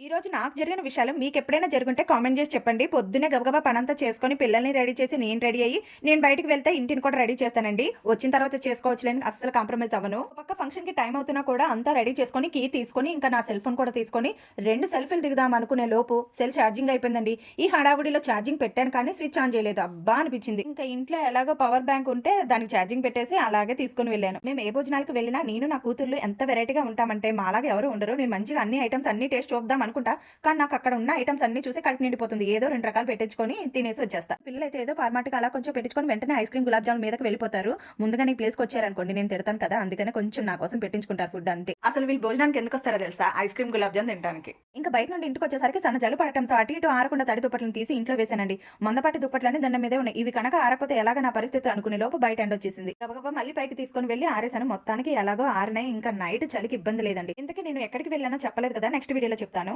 ఈరోజు నాకు జరిగిన విషయాలు మీకెప్పుడైనా జరుగుంటే కామెంట్ చేసి చెప్పండి. పొద్దున్నే గబగబా పనంతా చేసుకొని, పిల్లల్ని రెడీ చేసి, నేను రెడీ అయ్యి, నేను బయటికి వెళ్తే ఇంటిని కూడా రెడీ చేస్తానండి. వచ్చిన తర్వాత చేసుకోవచ్చులే అని అస్సలు కాంప్రమైజ్ అవ్వను. ఒక పక్క ఫంక్షన్‌కి టైం అవుతున్నా కూడా అంతా రెడీ చేసుకొని, కీ తీసుకొని, ఇంకా నా సెల్ ఫోన్ కూడా తీసుకొని 2 సెల్ఫీలు దిగుదాం అనుకునే లోపు సెల్ ఛార్జింగ్ అయిపోయిందండి. ఈ హడావుడిలో ఛార్జింగ్ పెట్టాను కానీ స్విచ్ ఆన్ చేయలేదు. అబ్బా! అనిపించింది. ఇంకా ఇంట్లో ఎలాగో పవర్ బ్యాంక్ ఉంటే దానికి ఛార్జింగ్ పెట్టేసి అలాగే తీసుకొని వెళ్ళాను. మేము ఏ భోజనాలకు వెళ్ళినా నేను, నా కూతుర్లు ఎంత వెరైటీగా ఉంటామంటే మాలాగా ఎవరు ఉండరు. నేను మంచిగా అన్ని ఐటెమ్స్ అన్ని టేస్ట్ చూద్దాం అనుకుంటా. కానీ నాకక్కడ ఉన్న ఐటెమ్స్ అన్నీ చూసి కడుపు నిండిపోతుంది. ఏదో 2 రకాలు పెట్టించుకొని తినేసి వచ్చేస్తా. పిల్లలైతే ఏదో ఫార్మాట్‌గా అలా కొంచెం పెట్టించుకొని వెంటనే ఐస్ క్రీమ్, గులాబ్ జామున్ మీదకి వెళ్ళిపోతారు. ముందుగానే ఈ ప్లేస్‌కొచ్చారనుకోండి నేను తిడతాను కదా! అందుకనే కొంచెం నా కోసం పెట్టించుకుంటారు ఫుడ్ అంతే. అసలు వీళ్ళు భోజనానికి ఎందుకొస్తారో తెలుసా? ఐస్ క్రీమ్, గులాబ్ జామున్ తినటానికి. ఇంకా బయట నుండి ఇంటికొచ్చేసరికి సన్న జలుబు పడటంతో అటు ఇటు ఆరకుండా తడి దుప్పట్లను తీసి ఇంట్లో వేశానండి. మందపాటి దుప్పట్లన్నీ దండం మీదే ఉన్నాయి. ఇవి కనుక ఆరకపోతే ఎలాగా నా పరిస్థితి అనుకునే లోపు బయట ఎండొచ్చేసింది. గబగబా మళ్ళీ పైకి తీసుకొని వెళ్లి ఆరేసాను. మొత్తానికి ఎలాగో ఆరినాయి. ఇంకా నైట్ చలికి ఇబ్బంది లేదండి. ఇంతకీ నేను ఎక్కడికి వెళ్ళానో చెప్పలేదు కదా! నెక్స్ట్ వీడియోలో చెప్తాను.